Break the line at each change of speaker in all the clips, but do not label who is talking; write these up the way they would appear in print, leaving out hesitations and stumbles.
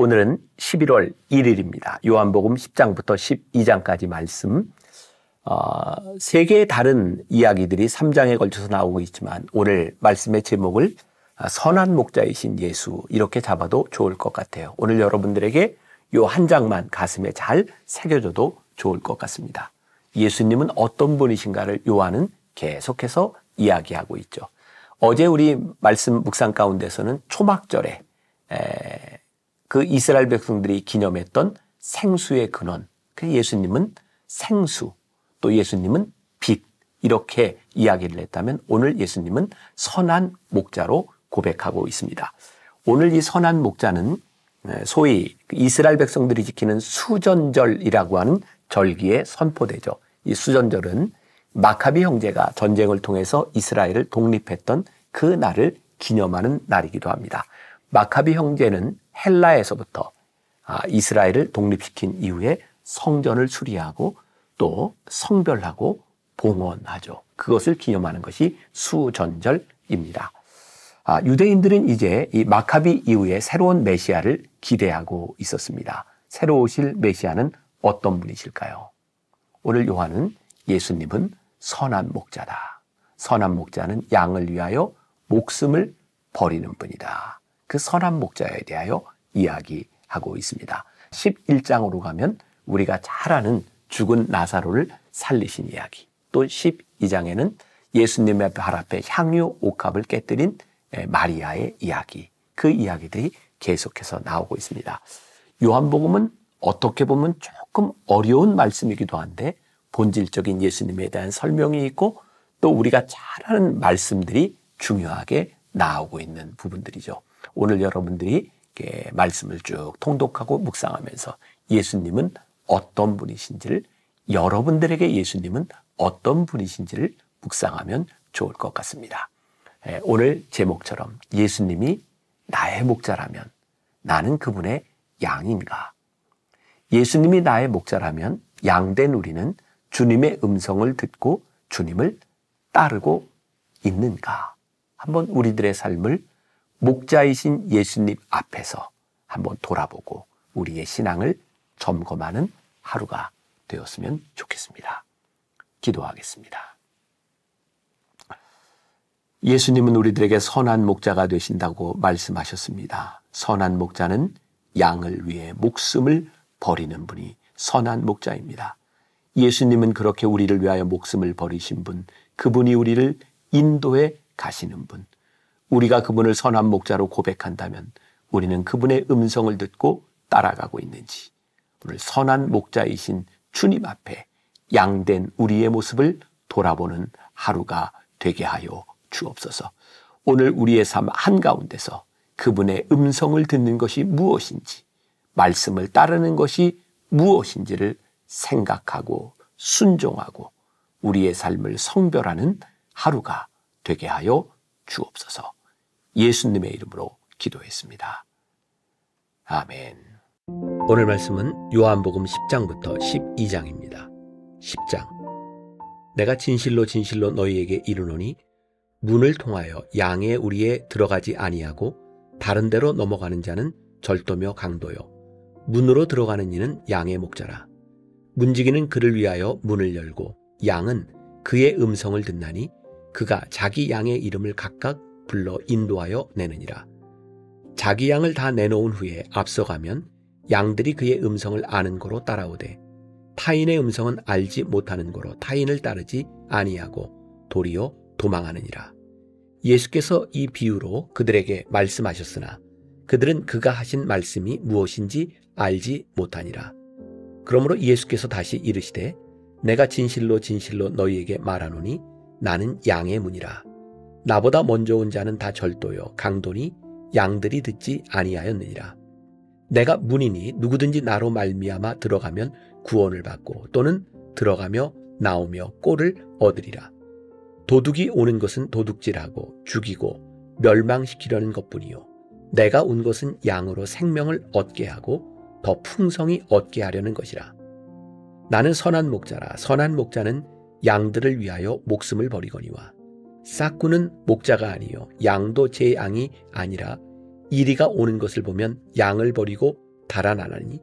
오늘은 11월 1일입니다. 요한복음 10장부터 12장까지 말씀, 세 개의 다른 이야기들이 3장에 걸쳐서 나오고 있지만 오늘 말씀의 제목을 선한 목자이신 예수 이렇게 잡아도 좋을 것 같아요. 오늘 여러분들에게 요 한 장만 가슴에 잘 새겨줘도 좋을 것 같습니다. 예수님은 어떤 분이신가를 요한은 계속해서 이야기하고 있죠. 어제 우리 말씀 묵상 가운데서는 초막절에 그 이스라엘 백성들이 기념했던 생수의 근원, 예수님은 생수, 또 예수님은 빛, 이렇게 이야기를 했다면 오늘 예수님은 선한 목자로 고백하고 있습니다. 오늘 이 선한 목자는 소위 이스라엘 백성들이 지키는 수전절이라고 하는 절기에 선포되죠. 이 수전절은 마카비 형제가 전쟁을 통해서 이스라엘을 독립했던 그 날을 기념하는 날이기도 합니다. 마카비 형제는 헬라에서부터 이스라엘을 독립시킨 이후에 성전을 수리하고 또 성별하고 봉헌하죠. 그것을 기념하는 것이 수전절입니다. 유대인들은 이제 이 마카비 이후에 새로운 메시아를 기대하고 있었습니다. 새로 오실 메시아는 어떤 분이실까요? 오늘 요한은 예수님은 선한 목자다. 선한 목자는 양을 위하여 목숨을 버리는 분이다. 그 선한 목자에 대하여 이야기하고 있습니다. 11장으로 가면 우리가 잘 아는 죽은 나사로를 살리신 이야기, 또 12장에는 예수님의 발 앞에 향유 옥합을 깨뜨린 마리아의 이야기, 그 이야기들이 계속해서 나오고 있습니다. 요한복음은 어떻게 보면 조금 어려운 말씀이기도 한데 본질적인 예수님에 대한 설명이 있고 또 우리가 잘 아는 말씀들이 중요하게 나오고 있는 부분들이죠. 오늘 여러분들이 말씀을 쭉 통독하고 묵상하면서 예수님은 어떤 분이신지를, 여러분들에게 예수님은 어떤 분이신지를 묵상하면 좋을 것 같습니다. 오늘 제목처럼 예수님이 나의 목자라면 나는 그분의 양인가? 예수님이 나의 목자라면 양된 우리는 주님의 음성을 듣고 주님을 따르고 있는가? 한번 우리들의 삶을 목자이신 예수님 앞에서 한번 돌아보고 우리의 신앙을 점검하는 하루가 되었으면 좋겠습니다. 기도하겠습니다. 예수님은 우리들에게 선한 목자가 되신다고 말씀하셨습니다. 선한 목자는 양을 위해 목숨을 버리는 분이 선한 목자입니다. 예수님은 그렇게 우리를 위하여 목숨을 버리신 분, 그분이 우리를 인도해 가시는 분, 우리가 그분을 선한 목자로 고백한다면 우리는 그분의 음성을 듣고 따라가고 있는지, 오늘 선한 목자이신 주님 앞에 양된 우리의 모습을 돌아보는 하루가 되게 하여 주옵소서. 오늘 우리의 삶 한가운데서 그분의 음성을 듣는 것이 무엇인지, 말씀을 따르는 것이 무엇인지를 생각하고 순종하고 우리의 삶을 성별하는 하루가 되게 하여 주옵소서. 예수님의 이름으로 기도했습니다. 아멘. 오늘 말씀은 요한복음 10장부터 12장입니다. 10장. 내가 진실로 진실로 너희에게 이르노니 문을 통하여 양의 우리에 들어가지 아니하고 다른 데로 넘어가는 자는 절도며 강도요 문으로 들어가는 이는 양의 목자라. 문지기는 그를 위하여 문을 열고 양은 그의 음성을 듣나니 그가 자기 양의 이름을 각각 불러 인도하여 내느니라. 자기 양을 다 내놓은 후에 앞서가면 양들이 그의 음성을 아는 고로 따라오되 타인의 음성은 알지 못하는 고로 타인을 따르지 아니하고 도리어 도망하느니라. 예수께서 이 비유로 그들에게 말씀하셨으나 그들은 그가 하신 말씀이 무엇인지 알지 못하니라. 그러므로 예수께서 다시 이르시되 내가 진실로 진실로 너희에게 말하노니 나는 양의 문이라. 나보다 먼저 온 자는 다 절도요 강도니 양들이 듣지 아니하였느니라. 내가 문이니 누구든지 나로 말미암아 들어가면 구원을 받고 또는 들어가며 나오며 꼴을 얻으리라. 도둑이 오는 것은 도둑질하고 죽이고 멸망시키려는 것뿐이요 내가 온 것은 양으로 생명을 얻게 하고 더 풍성히 얻게 하려는 것이라. 나는 선한 목자라. 선한 목자는 양들을 위하여 목숨을 버리거니와 싹구는 목자가 아니요 양도 제 양이 아니라 이리가 오는 것을 보면 양을 버리고 달아나니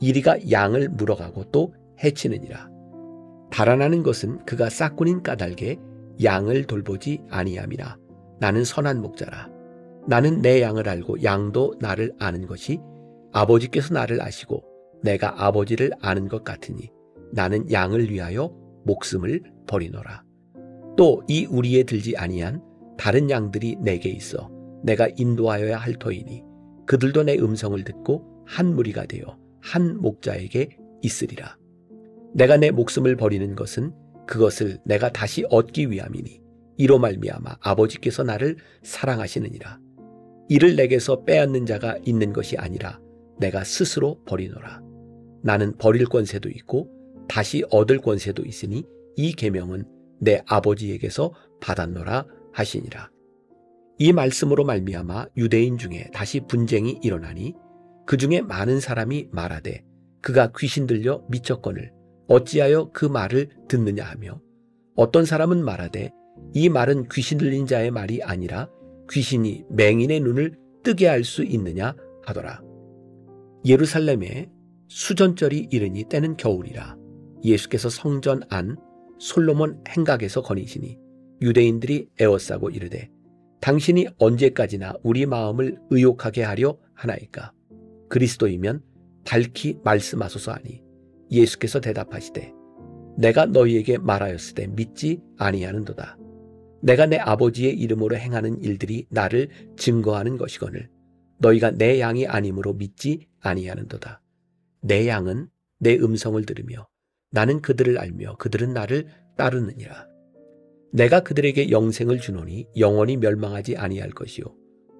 이리가 양을 물어가고 또 해치느니라. 달아나는 것은 그가 싹군인 까닭에 양을 돌보지 아니함이라. 나는 선한 목자라. 나는 내 양을 알고 양도 나를 아는 것이 아버지께서 나를 아시고 내가 아버지를 아는 것 같으니 나는 양을 위하여 목숨을 버리노라. 또 이 우리에 들지 아니한 다른 양들이 내게 있어 내가 인도하여야 할 터이니 그들도 내 음성을 듣고 한 무리가 되어 한 목자에게 있으리라. 내가 내 목숨을 버리는 것은 그것을 내가 다시 얻기 위함이니 이로 말미암아 아버지께서 나를 사랑하시느니라. 이를 내게서 빼앗는 자가 있는 것이 아니라 내가 스스로 버리노라. 나는 버릴 권세도 있고 다시 얻을 권세도 있으니 이 계명은 내 아버지에게서 받았노라 하시니라. 이 말씀으로 말미암아 유대인 중에 다시 분쟁이 일어나니 그 중에 많은 사람이 말하되 그가 귀신 들려 미쳤거늘 어찌하여 그 말을 듣느냐 하며 어떤 사람은 말하되 이 말은 귀신 들린 자의 말이 아니라 귀신이 맹인의 눈을 뜨게 할 수 있느냐 하더라. 예루살렘에 수전절이 이르니 때는 겨울이라. 예수께서 성전 안 솔로몬 행각에서 거니시니 유대인들이 애워싸고 이르되 당신이 언제까지나 우리 마음을 의욕하게 하려 하나이까? 그리스도이면 밝히 말씀하소서 하니 예수께서 대답하시되 내가 너희에게 말하였으되 믿지 아니하는도다. 내가 내 아버지의 이름으로 행하는 일들이 나를 증거하는 것이거늘 너희가 내 양이 아니므로 믿지 아니하는도다. 내 양은 내 음성을 들으며 나는 그들을 알며 그들은 나를 따르느니라. 내가 그들에게 영생을 주노니 영원히 멸망하지 아니할 것이요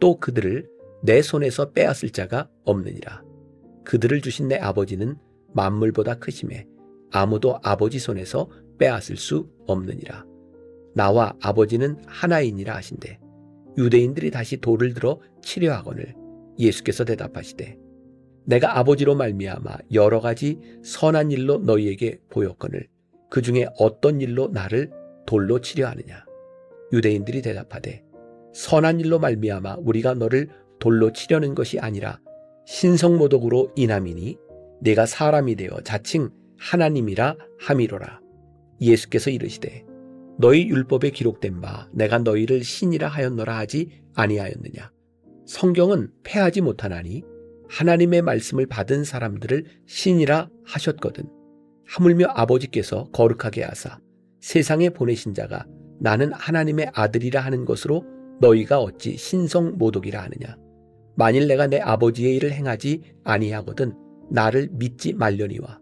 또 그들을 내 손에서 빼앗을 자가 없느니라. 그들을 주신 내 아버지는 만물보다 크심에 아무도 아버지 손에서 빼앗을 수 없느니라. 나와 아버지는 하나이니라 하신대 유대인들이 다시 돌을 들어 치려 하거늘 예수께서 대답하시되 내가 아버지로 말미암아 여러 가지 선한 일로 너희에게 보였거늘 그 중에 어떤 일로 나를 돌로 치려 하느냐. 유대인들이 대답하되 선한 일로 말미암아 우리가 너를 돌로 치려는 것이 아니라 신성모독으로 인함이니 내가 사람이 되어 자칭 하나님이라 함이로라. 예수께서 이르시되 너희 율법에 기록된 바 내가 너희를 신이라 하였노라 하지 아니하였느냐. 성경은 패하지 못하나니 하나님의 말씀을 받은 사람들을 신이라 하셨거든. 하물며 아버지께서 거룩하게 하사 세상에 보내신 자가 나는 하나님의 아들이라 하는 것으로 너희가 어찌 신성모독이라 하느냐. 만일 내가 내 아버지의 일을 행하지 아니하거든 나를 믿지 말려니와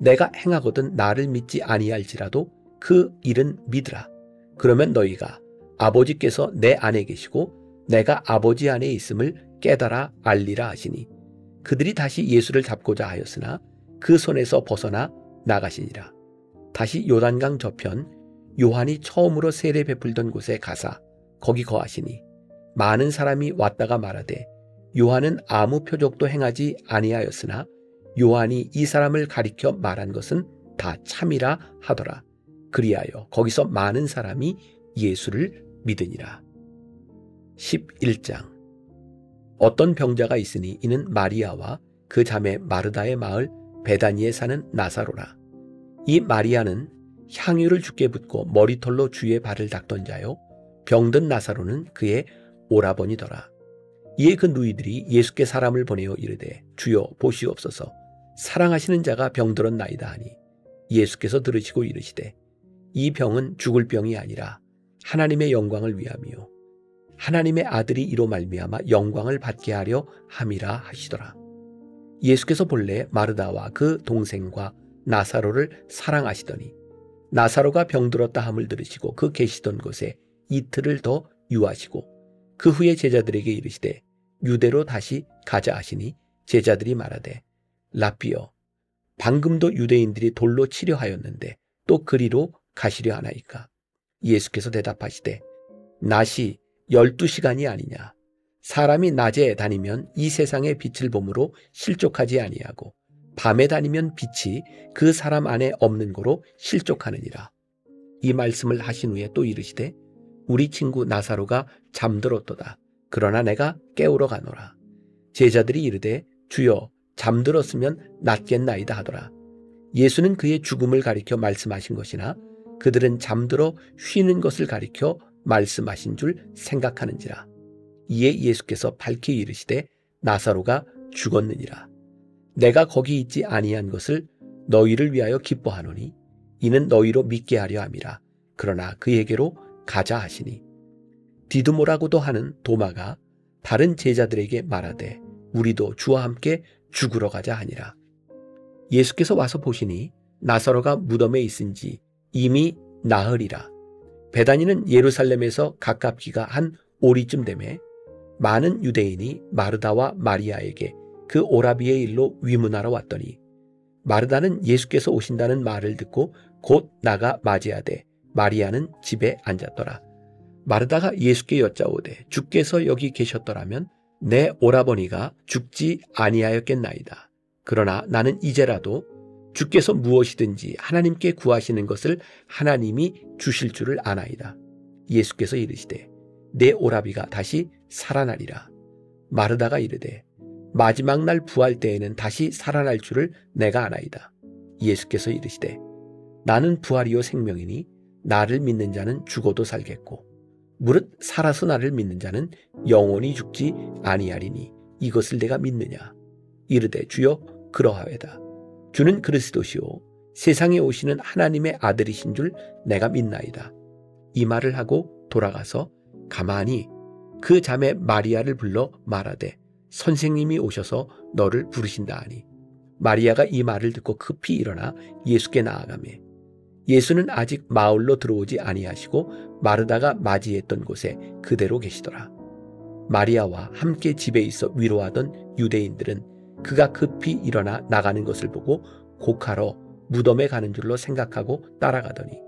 내가 행하거든 나를 믿지 아니할지라도 그 일은 믿으라. 그러면 너희가 아버지께서 내 안에 계시고 내가 아버지 안에 있음을 깨달아 알리라 하시니 그들이 다시 예수를 잡고자 하였으나 그 손에서 벗어나 나가시니라. 다시 요단강 저편 요한이 처음으로 세례 베풀던 곳에 가사 거기 거하시니 많은 사람이 왔다가 말하되 요한은 아무 표적도 행하지 아니하였으나 요한이 이 사람을 가리켜 말한 것은 다 참이라 하더라. 그리하여 거기서 많은 사람이 예수를 믿으니라. 11장. 어떤 병자가 있으니 이는 마리아와 그 자매 마르다의 마을 베다니에 사는 나사로라. 이 마리아는 향유를 주께 붓고 머리털로 주의 발을 닦던 자요 병든 나사로는 그의 오라버니더라. 이에 그 누이들이 예수께 사람을 보내어 이르되 주여 보시옵소서 사랑하시는 자가 병들었나이다 하니 예수께서 들으시고 이르시되 이 병은 죽을 병이 아니라 하나님의 영광을 위함이요 하나님의 아들이 이로 말미암아 영광을 받게 하려 함이라 하시더라. 예수께서 본래 마르다와 그 동생과 나사로를 사랑하시더니 나사로가 병들었다 함을 들으시고 그 계시던 곳에 이틀을 더 유하시고 그 후에 제자들에게 이르시되 유대로 다시 가자 하시니 제자들이 말하되 라삐여 방금도 유대인들이 돌로 치려 하였는데 또 그리로 가시려 하나이까. 예수께서 대답하시되 낮이 12시간이 아니냐. 사람이 낮에 다니면 이 세상의 빛을 보므로 실족하지 아니하고 밤에 다니면 빛이 그 사람 안에 없는 고로 실족하느니라. 이 말씀을 하신 후에 또 이르시되 우리 친구 나사로가 잠들었도다. 그러나 내가 깨우러 가노라. 제자들이 이르되 주여 잠들었으면 낫겠나이다 하더라. 예수는 그의 죽음을 가리켜 말씀하신 것이나 그들은 잠들어 쉬는 것을 가리켜 말씀하신 줄 생각하는지라. 이에 예수께서 밝히 이르시되 나사로가 죽었느니라. 내가 거기 있지 아니한 것을 너희를 위하여 기뻐하노니 이는 너희로 믿게 하려 함이라. 그러나 그에게로 가자 하시니 디두모라고도 하는 도마가 다른 제자들에게 말하되 우리도 주와 함께 죽으러 가자 하니라. 예수께서 와서 보시니 나사로가 무덤에 있은지 이미 나흘이라. 베다니는 예루살렘에서 가깝기가 한 오리쯤 되매 많은 유대인이 마르다와 마리아에게 그 오라비의 일로 위문하러 왔더니 마르다는 예수께서 오신다는 말을 듣고 곧 나가 맞이하되 마리아는 집에 앉았더라. 마르다가 예수께 여짜오되 주께서 여기 계셨더라면 내 오라버니가 죽지 아니하였겠나이다. 그러나 나는 이제라도 주께서 무엇이든지 하나님께 구하시는 것을 하나님이 주실 줄을 아나이다. 예수께서 이르시되 내 오라비가 다시 살아나리라. 마르다가 이르되 마지막 날 부활 때에는 다시 살아날 줄을 내가 아나이다. 예수께서 이르시되 나는 부활이요 생명이니 나를 믿는 자는 죽어도 살겠고 무릇 살아서 나를 믿는 자는 영원히 죽지 아니하리니 이것을 내가 믿느냐. 이르되 주여 그러하외다. 주는 그리스도시요 세상에 오시는 하나님의 아들이신 줄 내가 믿나이다. 이 말을 하고 돌아가서 가만히 그 자매 마리아를 불러 말하되 선생님이 오셔서 너를 부르신다 하니 마리아가 이 말을 듣고 급히 일어나 예수께 나아가매 예수는 아직 마을로 들어오지 아니하시고 마르다가 맞이했던 곳에 그대로 계시더라. 마리아와 함께 집에 있어 위로하던 유대인들은 그가 급히 일어나 나가는 것을 보고 곡하러 무덤에 가는 줄로 생각하고 따라가더니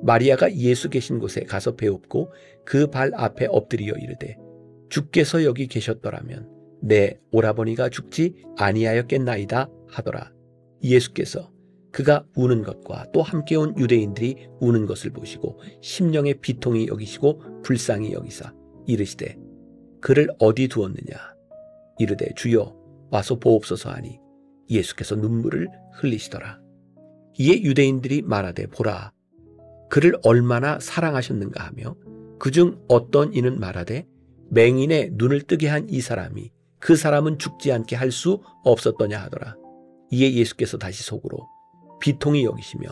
마리아가 예수 계신 곳에 가서 배웁고 그 발 앞에 엎드려 이르되 주께서 여기 계셨더라면 내 오라버니가 죽지 아니하였겠나이다 하더라. 예수께서 그가 우는 것과 또 함께 온 유대인들이 우는 것을 보시고 심령의 비통이 여기시고 불쌍히 여기사 이르시되 그를 어디 두었느냐. 이르되 주여 와서 보옵소서 하니 예수께서 눈물을 흘리시더라. 이에 유대인들이 말하되 보라 그를 얼마나 사랑하셨는가 하며 그중 어떤 이는 말하되 맹인의 눈을 뜨게 한 이 사람이 그 사람은 죽지 않게 할 수 없었더냐 하더라. 이에 예수께서 다시 속으로 비통히 여기시며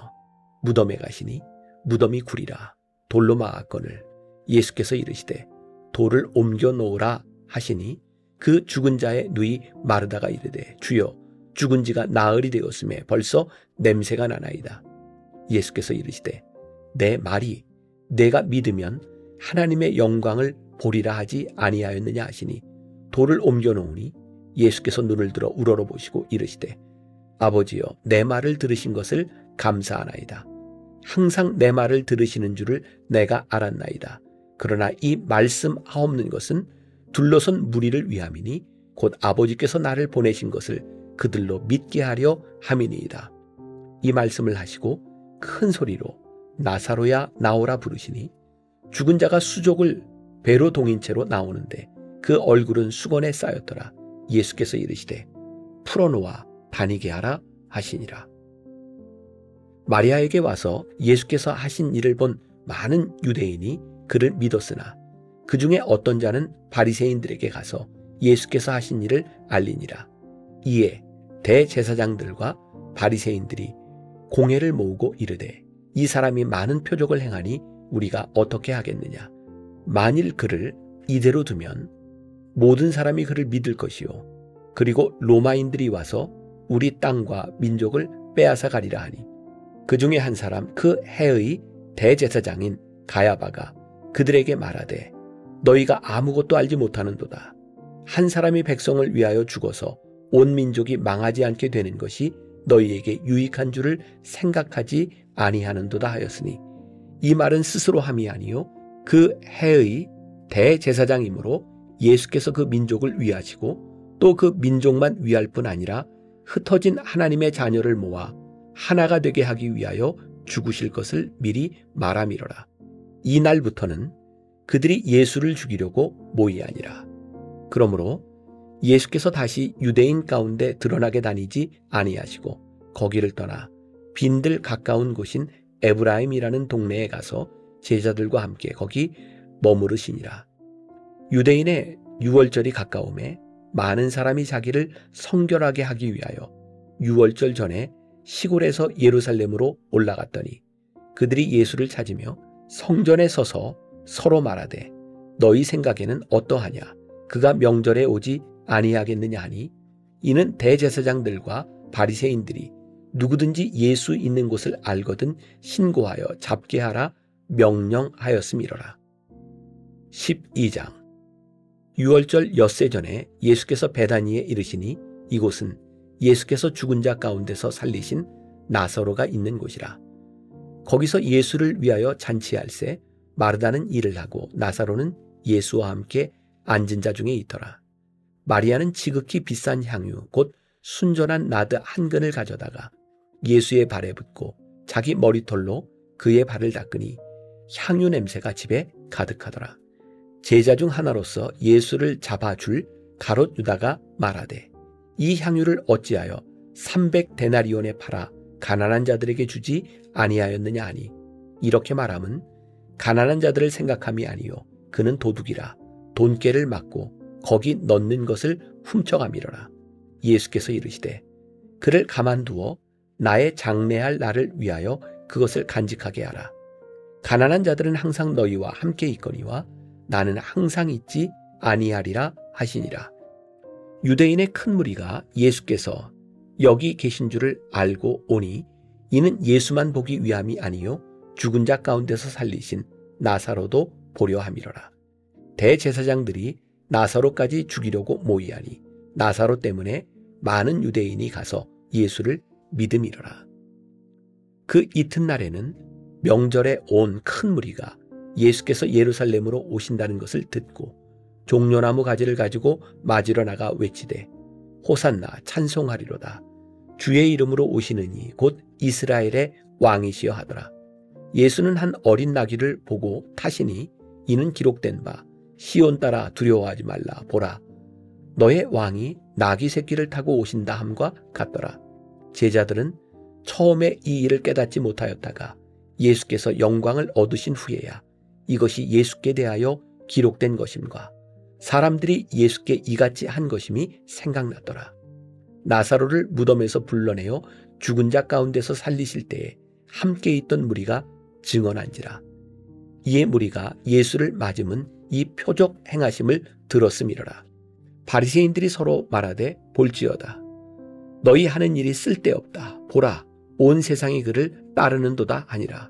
무덤에 가시니 무덤이 구리라 돌로 막았거늘 예수께서 이르시되 돌을 옮겨 놓으라 하시니 그 죽은 자의 누이 마르다가 이르되 주여 죽은 지가 나흘이 되었음에 벌써 냄새가 나나이다. 예수께서 이르시되 내 말이 내가 믿으면 하나님의 영광을 보리라 하지 아니하였느냐 하시니 돌을 옮겨 놓으니 예수께서 눈을 들어 우러러 보시고 이르시되 아버지여 내 말을 들으신 것을 감사하나이다. 항상 내 말을 들으시는 줄을 내가 알았나이다. 그러나 이 말씀하옵는 것은 둘러선 무리를 위함이니 곧 아버지께서 나를 보내신 것을 그들로 믿게 하려 함이니이다. 이 말씀을 하시고 큰 소리로 나사로야 나오라 부르시니 죽은 자가 수족을 배로 동인 채로 나오는데 그 얼굴은 수건에 쌓였더라. 예수께서 이르시되 풀어놓아 다니게 하라 하시니라. 마리아에게 와서 예수께서 하신 일을 본 많은 유대인이 그를 믿었으나 그 중에 어떤 자는 바리새인들에게 가서 예수께서 하신 일을 알리니라. 이에 대제사장들과 바리새인들이 공회를 모으고 이르되 이 사람이 많은 표적을 행하니 우리가 어떻게 하겠느냐. 만일 그를 이대로 두면 모든 사람이 그를 믿을 것이요 그리고 로마인들이 와서 우리 땅과 민족을 빼앗아 가리라 하니 그 중에 한 사람 그 해의 대제사장인 가야바가 그들에게 말하되 너희가 아무것도 알지 못하는도다. 한 사람이 백성을 위하여 죽어서 온 민족이 망하지 않게 되는 것이 너희에게 유익한 줄을 생각하지 아니하는도다 하였으니 이 말은 스스로 함이 아니요 그 해의 대제사장이므로 예수께서 그 민족을 위하시고 또 그 민족만 위할 뿐 아니라 흩어진 하나님의 자녀를 모아 하나가 되게 하기 위하여 죽으실 것을 미리 말함이로라. 이 날부터는 그들이 예수를 죽이려고 모이하니라. 그러므로 예수께서 다시 유대인 가운데 드러나게 다니지 아니하시고 거기를 떠나 빈들 가까운 곳인 에브라임이라는 동네에 가서 제자들과 함께 거기 머무르시니라. 유대인의 유월절이 가까움에 많은 사람이 자기를 성결하게 하기 위하여 유월절 전에 시골에서 예루살렘으로 올라갔더니 그들이 예수를 찾으며 성전에 서서 서로 말하되 너희 생각에는 어떠하냐? 그가 명절에 오지 아니하겠느냐 하니 이는 대제사장들과 바리새인들이 누구든지 예수 있는 곳을 알거든 신고하여 잡게 하라 명령하였음이로라. 12장. 유월절 엿새 전에 예수께서 베다니에 이르시니 이곳은 예수께서 죽은 자 가운데서 살리신 나사로가 있는 곳이라. 거기서 예수를 위하여 잔치할새 마르다는 일을 하고 나사로는 예수와 함께 앉은 자 중에 있더라. 마리아는 지극히 비싼 향유 곧 순전한 나드 한 근을 가져다가 예수의 발에 붓고 자기 머리털로 그의 발을 닦으니 향유 냄새가 집에 가득하더라. 제자 중 하나로서 예수를 잡아줄 가롯 유다가 말하되 이 향유를 어찌하여 300데나리온에 팔아 가난한 자들에게 주지 아니하였느냐 하니 이렇게 말함은 가난한 자들을 생각함이 아니요 그는 도둑이라 돈깨를 맞고 거기 넣는 것을 훔쳐가미러라. 예수께서 이르시되 그를 가만두어 나의 장례할 날을 위하여 그것을 간직하게 하라. 가난한 자들은 항상 너희와 함께 있거니와 나는 항상 있지 아니하리라 하시니라. 유대인의 큰 무리가 예수께서 여기 계신 줄을 알고 오니 이는 예수만 보기 위함이 아니요 죽은 자 가운데서 살리신 나사로도 보려 함이로라. 대제사장들이 나사로까지 죽이려고 모이하니 나사로 때문에 많은 유대인이 가서 예수를 믿음이로라. 그 이튿날에는 명절에 온 큰 무리가 예수께서 예루살렘으로 오신다는 것을 듣고 종려나무 가지를 가지고 맞으러 나가 외치되 호산나 찬송하리로다. 주의 이름으로 오시느니 곧 이스라엘의 왕이시여 하더라. 예수는 한 어린 나귀를 보고 타시니 이는 기록된 바 시온 따라 두려워하지 말라 보라 너의 왕이 나귀 새끼를 타고 오신다 함과 같더라. 제자들은 처음에 이 일을 깨닫지 못하였다가 예수께서 영광을 얻으신 후에야 이것이 예수께 대하여 기록된 것임과 사람들이 예수께 이같이 한 것임이 생각났더라. 나사로를 무덤에서 불러내어 죽은 자 가운데서 살리실 때에 함께 있던 무리가 증언한지라. 이에 무리가 예수를 맞음은 이 표적 행하심을 들었음이로라. 바리새인들이 서로 말하되 볼지어다. 너희 하는 일이 쓸데없다. 보라 온 세상이 그를 따르는도다 하니라.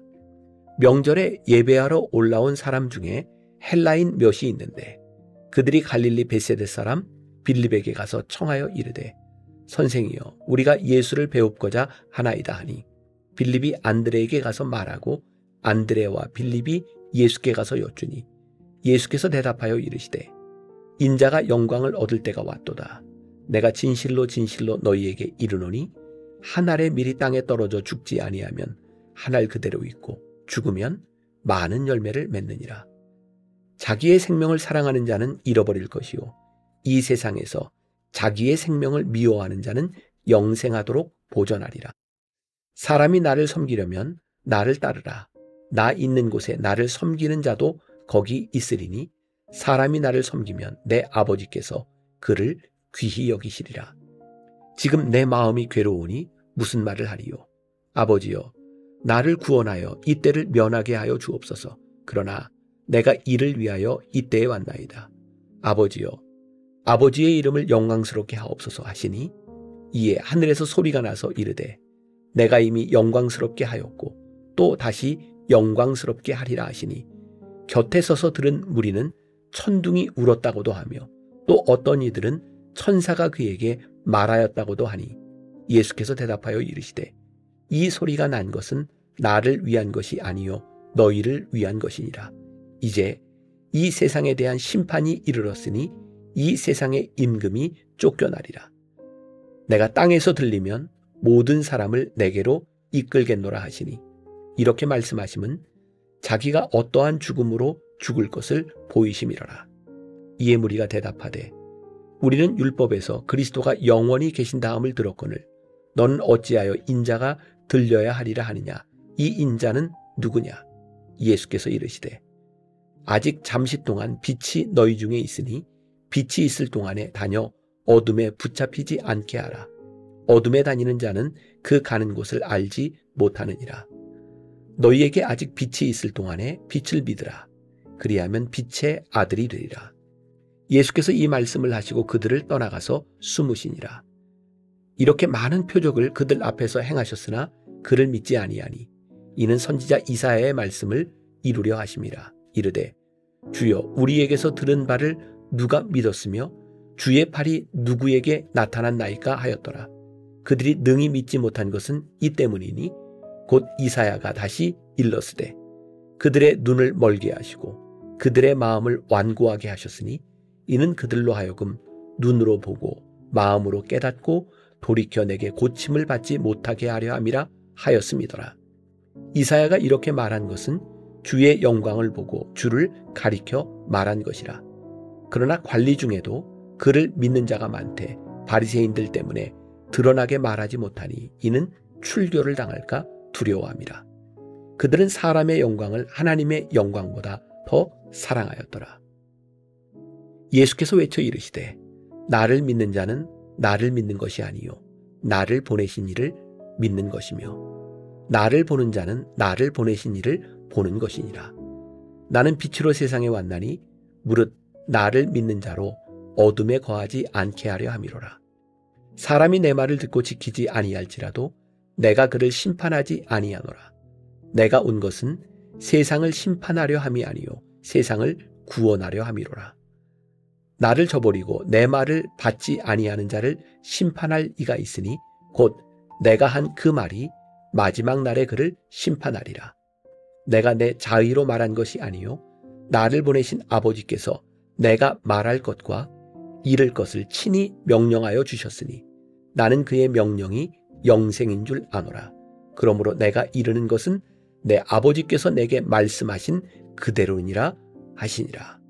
명절에 예배하러 올라온 사람 중에 헬라인 몇이 있는데 그들이 갈릴리 베세데 사람 빌립에게 가서 청하여 이르되 선생이여 우리가 예수를 배웁고자 하나이다 하니 빌립이 안드레에게 가서 말하고 안드레와 빌립이 예수께 가서 여쭈니 예수께서 대답하여 이르시되 인자가 영광을 얻을 때가 왔도다. 내가 진실로 진실로 너희에게 이르노니 한 알의 밀이 땅에 떨어져 죽지 아니하면 한 알 그대로 있고 죽으면 많은 열매를 맺느니라. 자기의 생명을 사랑하는 자는 잃어버릴 것이요 이 세상에서 자기의 생명을 미워하는 자는 영생하도록 보존하리라. 사람이 나를 섬기려면 나를 따르라. 나 있는 곳에 나를 섬기는 자도 거기 있으리니 사람이 나를 섬기면 내 아버지께서 그를 귀히 여기시리라. 지금 내 마음이 괴로우니 무슨 말을 하리요. 아버지여 나를 구원하여 이때를 면하게 하여 주옵소서. 그러나 내가 이를 위하여 이때에 왔나이다. 아버지여 아버지의 이름을 영광스럽게 하옵소서 하시니 이에 하늘에서 소리가 나서 이르되 내가 이미 영광스럽게 하였고 또 다시 영광스럽게 하리라 하시니 곁에 서서 들은 무리는 천둥이 울었다고도 하며 또 어떤 이들은 천사가 그에게 말하였다고도 하니 예수께서 대답하여 이르시되 이 소리가 난 것은 나를 위한 것이 아니요 너희를 위한 것이니라. 이제 이 세상에 대한 심판이 이르렀으니 이 세상의 임금이 쫓겨나리라. 내가 땅에서 들리면 모든 사람을 내게로 이끌겠노라 하시니 이렇게 말씀하심은 자기가 어떠한 죽음으로 죽을 것을 보이심이로라. 이에 무리가 대답하되 우리는 율법에서 그리스도가 영원히 계신 다음을 들었거늘 너는 어찌하여 인자가 들려야 하리라 하느냐. 이 인자는 누구냐? 예수께서 이르시되 아직 잠시 동안 빛이 너희 중에 있으니 빛이 있을 동안에 다녀 어둠에 붙잡히지 않게 하라. 어둠에 다니는 자는 그 가는 곳을 알지 못하느니라. 너희에게 아직 빛이 있을 동안에 빛을 믿으라. 그리하면 빛의 아들이 되리라. 예수께서 이 말씀을 하시고 그들을 떠나가서 숨으시니라. 이렇게 많은 표적을 그들 앞에서 행하셨으나 그를 믿지 아니하니 이는 선지자 이사야의 말씀을 이루려 하심이라. 이르되 주여 우리에게서 들은 바를 누가 믿었으며 주의 팔이 누구에게 나타났나이까 하였더라. 그들이 능히 믿지 못한 것은 이 때문이니 곧 이사야가 다시 일렀으되 그들의 눈을 멀게 하시고 그들의 마음을 완고하게 하셨으니 이는 그들로 하여금 눈으로 보고 마음으로 깨닫고 돌이켜 내게 고침을 받지 못하게 하려 함이라 하였음이더라. 이사야가 이렇게 말한 것은 주의 영광을 보고 주를 가리켜 말한 것이라. 그러나 관리 중에도 그를 믿는 자가 많되 바리새인들 때문에 드러나게 말하지 못하니 이는 출교를 당할까 두려워함이라. 그들은 사람의 영광을 하나님의 영광보다 더 사랑하였더라. 예수께서 외쳐 이르시되 나를 믿는 자는 나를 믿는 것이 아니요 나를 보내신 이를 믿는 것이며 나를 보는 자는 나를 보내신 이를 보는 것이니라. 나는 빛으로 세상에 왔나니 무릇 나를 믿는 자로 어둠에 거하지 않게 하려 함이로라. 사람이 내 말을 듣고 지키지 아니할지라도 내가 그를 심판하지 아니하노라. 내가 온 것은 세상을 심판하려 함이 아니요 세상을 구원하려 함이로라. 나를 저버리고 내 말을 받지 아니하는 자를 심판할 이가 있으니 곧 내가 한 그 말이 마지막 날에 그를 심판하리라. 내가 내 자의로 말한 것이 아니요 나를 보내신 아버지께서 내가 말할 것과 이를 것을 친히 명령하여 주셨으니 나는 그의 명령이 영생인 줄 아노라. 그러므로 내가 이르는 것은 내 아버지께서 내게 말씀하신 그대로니라 하시니라.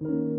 니다